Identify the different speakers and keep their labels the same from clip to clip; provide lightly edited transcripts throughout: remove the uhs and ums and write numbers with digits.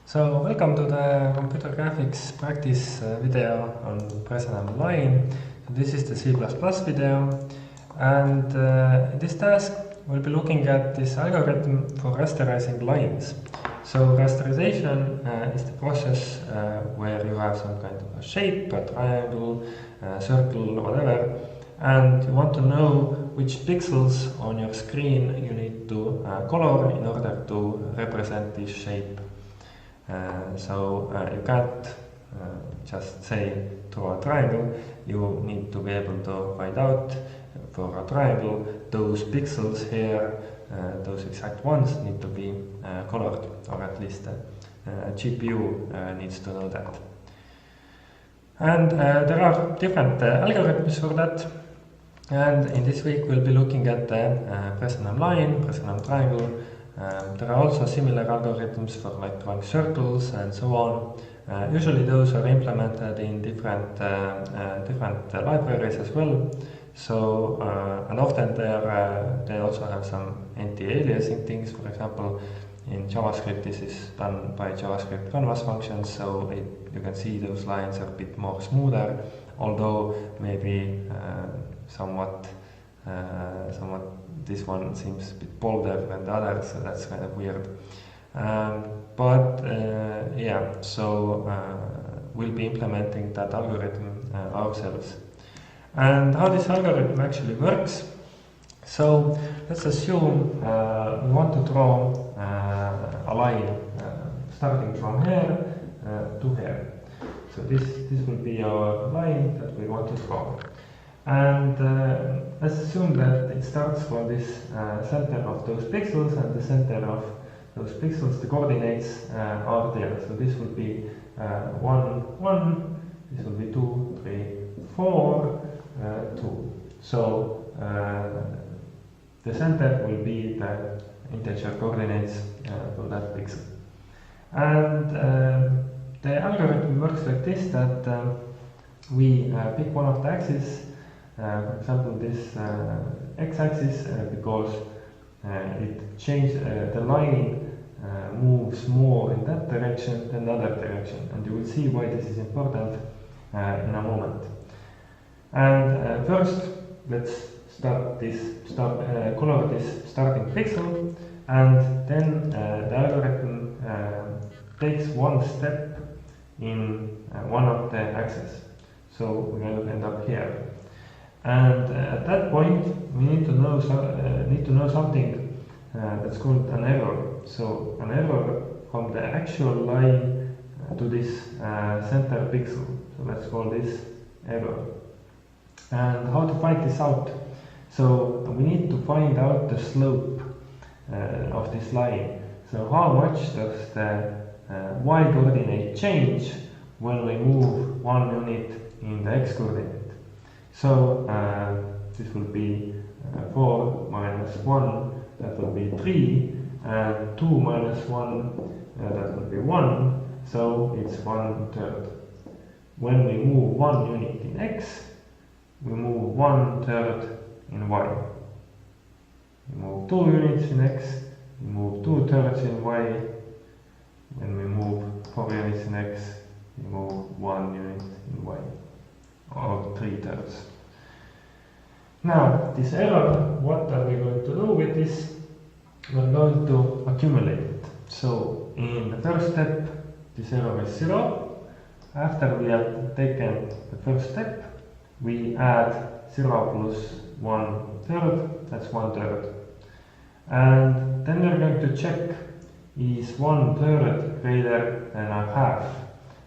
Speaker 1: So welcome to the computer graphics practice video on Bresenham Line. So this is the C++ video, and in this task we'll be looking at this algorithm for rasterizing lines. So rasterization is the process where you have some kind of a shape, a triangle, a circle, whatever, and you want to know which pixels on your screen you need to color in order to represent this shape. You can't just say draw a triangle. You need to be able to find out for a triangle those pixels here, those exact ones need to be colored, or at least a GPU needs to know that. And there are different algorithms for that. And in this week we'll be looking at the Bresenham line, Bresenham triangle. There are also similar algorithms for like drawing circles and so on. Usually those are implemented in different libraries as well. So and often they also have some anti-aliasing things. For example, in JavaScript this is done by JavaScript canvas functions, so you can see those lines are a bit more smoother, although maybe somewhat this one seems a bit bolder than the other, so that's kind of weird. We'll be implementing that algorithm ourselves. And how this algorithm actually works. So let's assume we want to draw a line starting from here to here. So this will be our line that we want to draw. And let's assume that it starts from this center of those pixels, and the center of those pixels, the coordinates are there. So this will be 1, 1, this will be 2, 3, 4, 2. So the center will be the integer coordinates for that pixel. And the algorithm works like this, that we pick one of the axes. For example, this x-axis, because it changes, the line moves more in that direction than the other direction, and you will see why this is important in a moment. And first, let's color this starting pixel, and then the algorithm takes one step in one of the axes. So we're going to end up here. And at that point, we need to know something that's called an error. So an error from the actual line to this center pixel. So let's call this error. And how to find this out? So we need to find out the slope of this line. So how much does the y coordinate change when we move one unit in the x coordinate? So this will be 4 minus 1, that will be 3, and 2 minus 1, that will be 1, so it's 1/3. When we move one unit in x, we move 1/3 in y. We move 2 units in x, we move 2/3 in y. When we move 4 units in x, we move 1 unit in y. Or 3/3. Now, this error, what are we going to do with this? We're going to accumulate it. So, in the first step, this error is 0. After we have taken the first step, we add 0 plus 1/3, that's 1/3. And then we're going to check, is 1/3 greater than a half?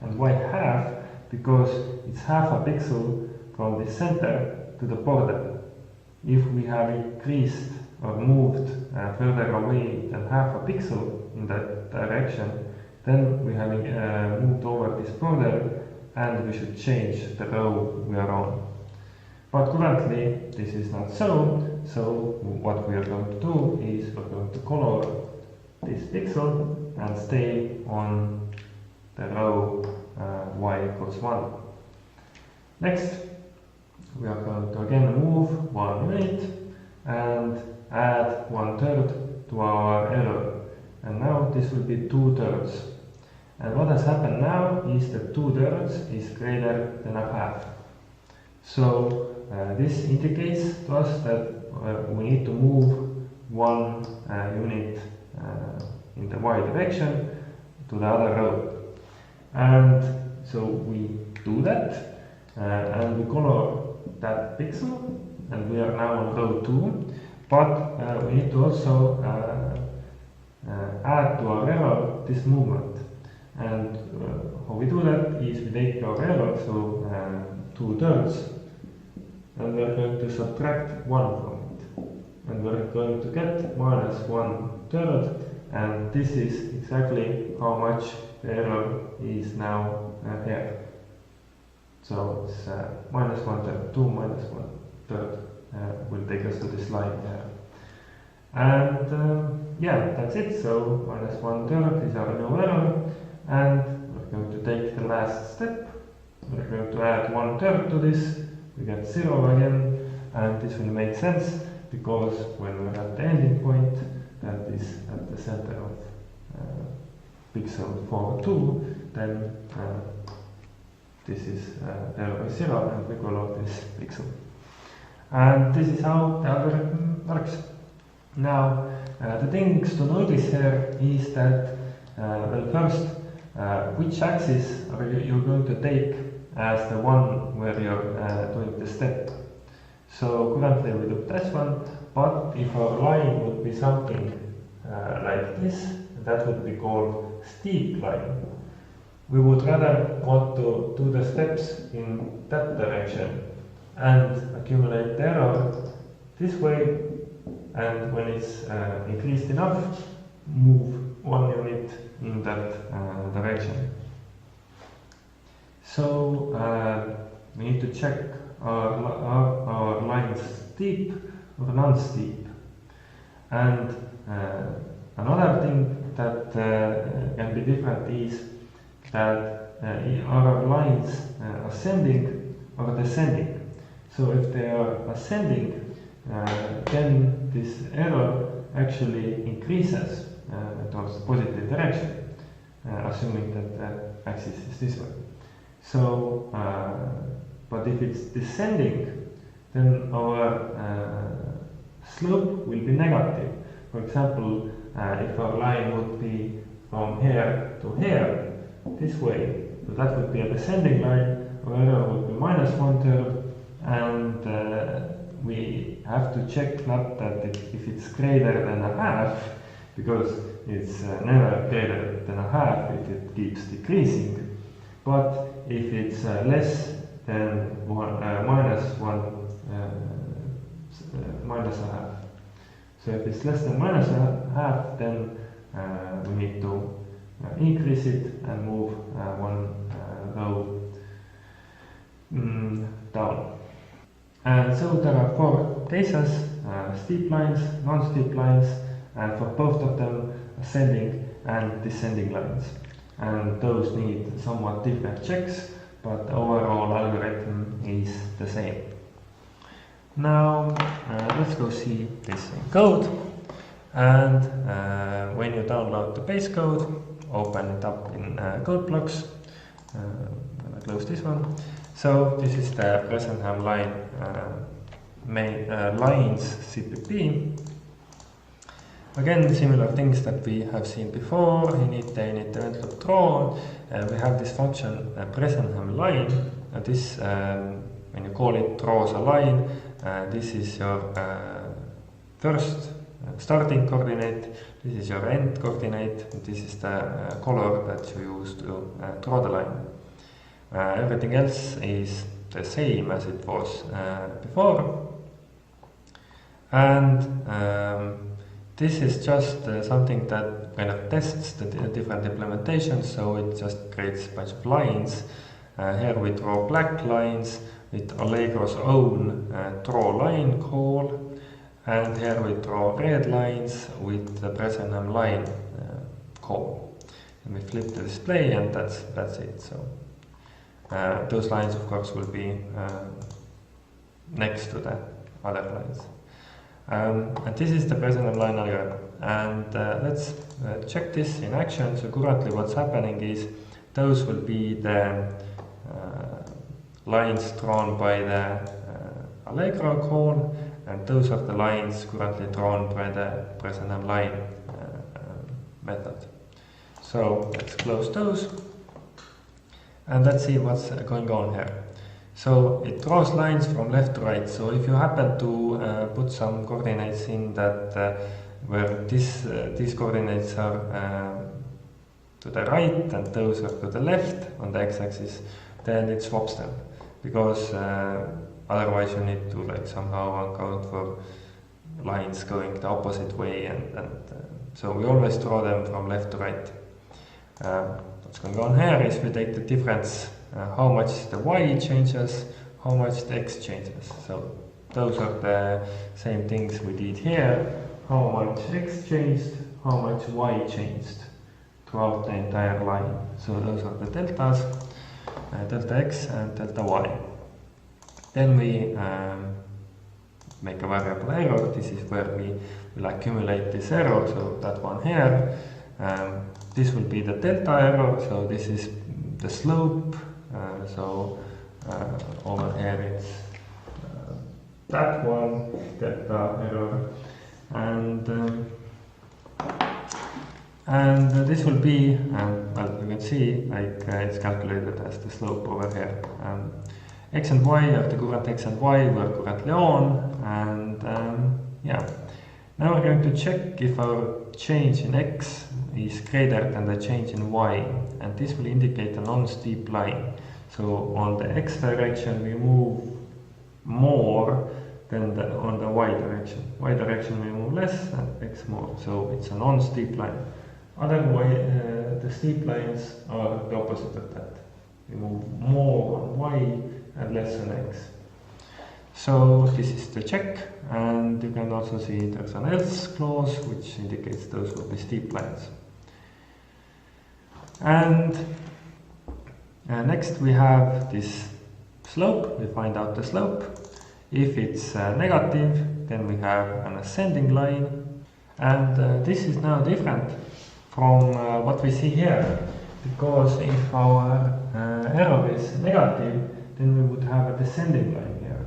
Speaker 1: And why half? Because it's half a pixel from the center to the border. If we have increased or moved further away than half a pixel in that direction, then we have moved over this border, and we should change the row we are on. But currently this is not so, so what we are going to do is we're going to color this pixel and stay on the row y equals 1. Next, we are going to again move 1 unit and add 1/3 to our error. And now this will be 2/3. And what has happened now is that 2/3 is greater than a half. So this indicates to us that we need to move one unit in the y direction to the other row. And so we do that, and we color that pixel, and we are now on row 2. But we need to also add to our error this movement. And how we do that is we take our error, so 2/3, and we're going to subtract 1 from it. And we're going to get -1/3, and this is exactly how much the error is now here. So it's -1/3, 2 -1/3 will take us to this line here. And yeah, that's it. So -1/3 is our new error, and we're going to take the last step. We're going to add 1/3 to this. We get 0 again, and this will make sense because when we're at the ending point, that is at the center of pixel 4, 2, then this is error is 0, and we color this pixel. And this is how the algorithm works. Now, the things to notice here is that, well, first, which axis are you going to take as the one where you're doing the step. So currently we do this one, but if our line would be something like this, that would be called steep line. We would rather want to do the steps in that direction and accumulate the error this way, and when it's increased enough, move 1 unit in that direction. So we need to check our lines steep or non-steep. And another thing that can be different is that are our lines ascending or descending. So if they are ascending, then this error actually increases towards the positive direction, assuming that the axis is this way. So, but if it's descending, then our slope will be negative. For example, if our line would be from here to here, this way, so that would be a descending line, our error would be -1/3, and we have to check not that if it's greater than a half, because it's never greater than a half if it keeps decreasing, but if it's less than minus a half. So if it's less than -1/2, then we need to increase it and move 1 row down. And so there are 4 cases, steep lines, non-steep lines, and for both of them ascending and descending lines. And those need somewhat different checks, but the overall algorithm is the same. Now let's go see this in code. And when you download the base code, open it up in code blocks. I'm gonna close this one. So this is the Bresenham Line main lines CPP. Again, similar things that we have seen before. Init event loop draw. We have this function Bresenham Line. This, when you call it, draws a line. This is your first starting coordinate. This is your end coordinate. And this is the color that you use to draw the line. Everything else is the same as it was before. And this is just something that kind of tests the different implementations, so it just creates a bunch of lines. Here we draw black lines with Allegro's own draw line call, and here we draw red lines with the Bresenham Line call. And we flip the display, and that's it. So those lines, of course, will be next to the other lines. And this is the Bresenham Line algorithm. And let's check this in action. So currently what's happening is those will be the lines drawn by the Allegro cone, and those are the lines currently drawn by the Bresenham Line method. So let's close those and let's see what's going on here. So it draws lines from left to right. So if you happen to put some coordinates in that where these coordinates are to the right and those are to the left on the x-axis, then it swaps them, because otherwise you need to like somehow account for lines going the opposite way, and so we always draw them from left to right. What's going on here is we take the difference, how much the y changes, how much the x changes. So those are the same things we did here, how much x changed, how much y changed throughout the entire line. So those are the deltas, delta x and delta y. Then we make a variable error. This is where we will accumulate this error, so that one here. This will be the delta error, so this is the slope. Over here it's that one, delta error, and this will be, well, you can see like it's calculated as the slope over here. X and y are the current x and y we're currently on, and yeah. Now we're going to check if our change in x is greater than the change in y, and this will indicate a non-steep line. So on the x direction we move more than on the y direction. Y direction we move less and x more, so it's a non-steep line. Otherwise, the steep lines are the opposite of that. We move more on y and less on x. So this is the check, and you can also see there's an else clause which indicates those will be steep lines. And next we have this slope. We find out the slope. If it's negative, then we have an ascending line, and this is now different from what we see here, because if our error is negative, then we would have a descending line here,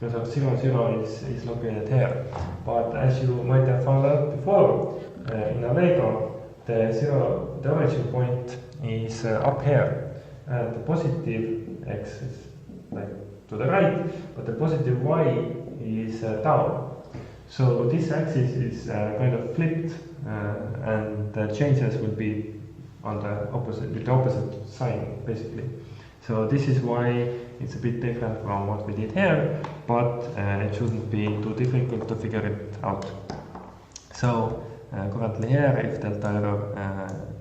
Speaker 1: because our 0, 0 is located here. But as you might have found out before, in Allegro, the origin point is up here, and the positive x is like to the right, but the positive y is down. So this axis is kind of flipped, and the changes will be on the opposite, with the opposite sign, basically. So this is why it's a bit different from what we did here, but it shouldn't be too difficult to figure it out. So currently here, if delta error,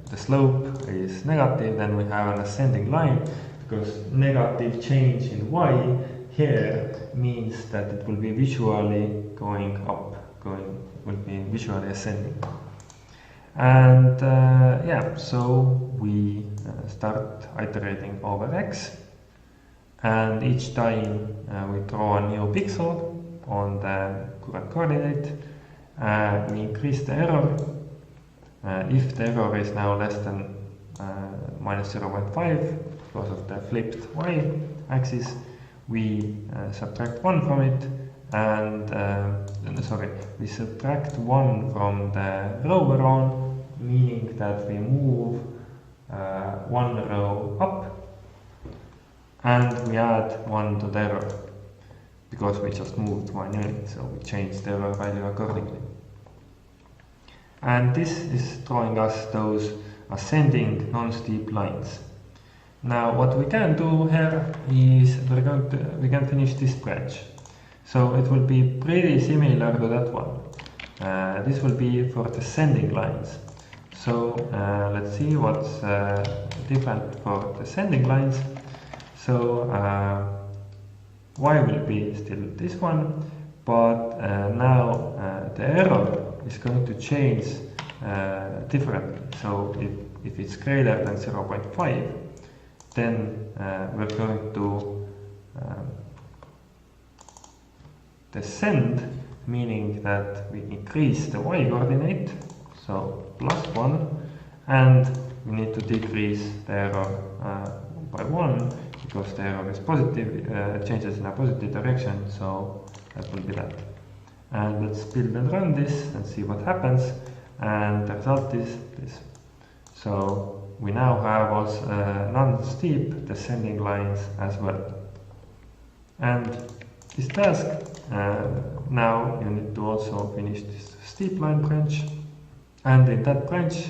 Speaker 1: the slope is negative, then we have an ascending line, because negative change in y here means that it will be visually going up, will be visually ascending. And yeah, so we start iterating over x, and each time we draw a new pixel on the current coordinate, we increase the error. If the error is now less than minus 0.5 because of the flipped y axis, we subtract 1 from it, and we subtract 1 from the row we're on, meaning that we move 1 row up, and we add 1 to the error, because we just moved 1 unit, so we change the error value accordingly. And this is drawing us those ascending non-steep lines. Now what we can do here is we can finish this branch. So it will be pretty similar to that one. This will be for descending lines. So let's see what's different for descending lines. So y will be still this one, but now the error is going to change differently. So if it's greater than 0.5, then we're going to descend meaning that we increase the y coordinate, so +1, and we need to decrease the error by 1, because the error is positive, changes in a positive direction, so that will be that. And let's build and run this and see what happens, and the result is this. So we now have also non-steep descending lines as well. And this task, now you need to also finish this steep line branch, and in that branch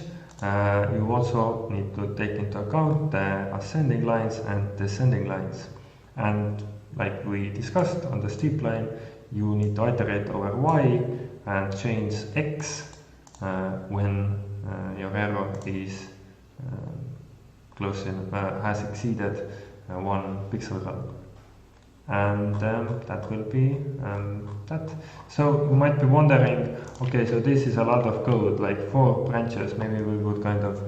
Speaker 1: you also need to take into account the ascending lines and descending lines. And like we discussed on the steep line, you need to iterate over y and change x when your error is has exceeded 1 pixel count. And that will be that. So you might be wondering, okay, so this is a lot of code, like 4 branches. Maybe we would kind of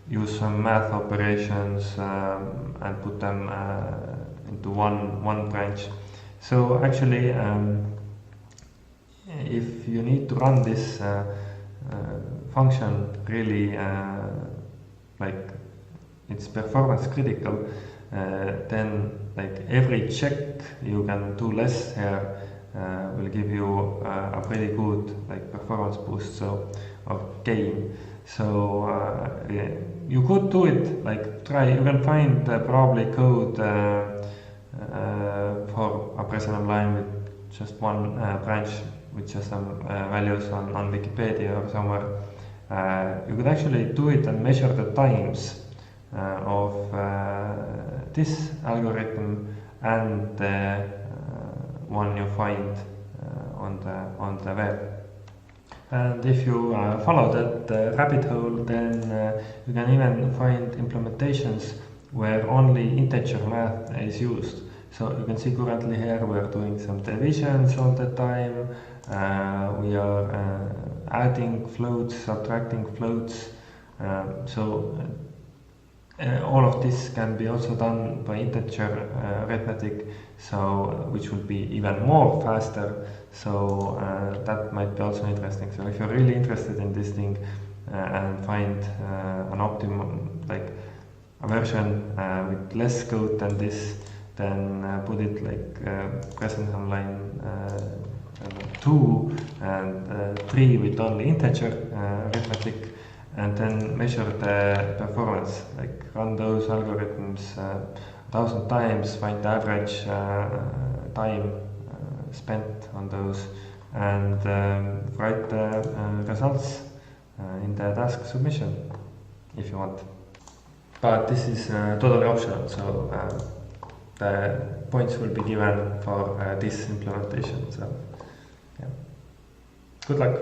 Speaker 1: use some math operations and put them into one branch. So actually, if you need to run this function really like it's performance critical, then like every check you can do less here will give you a pretty good like performance boost, so or gain. So yeah, you could do it, like try, you can find probably code for a Bresenham line with just one branch with just some values on Wikipedia or somewhere. You could actually do it and measure the times of this algorithm and the one you find on the web. And if you follow that rabbit hole, then you can even find implementations where only integer math is used. So you can see currently here we are doing some divisions all the time. We are adding floats, subtracting floats. All of this can be also done by integer arithmetic, so which will be even more faster. So that might be also interesting. So if you're really interested in this thing and find an optimum, like a version with less code than this, then put it like Bresenham line 2 and 3 with only integer arithmetic, and then measure the performance, like run those algorithms 1,000 times, find the average time spent on those, and write the results in the task submission if you want. But this is totally optional, so the points will be given for this implementation. So yeah, good luck.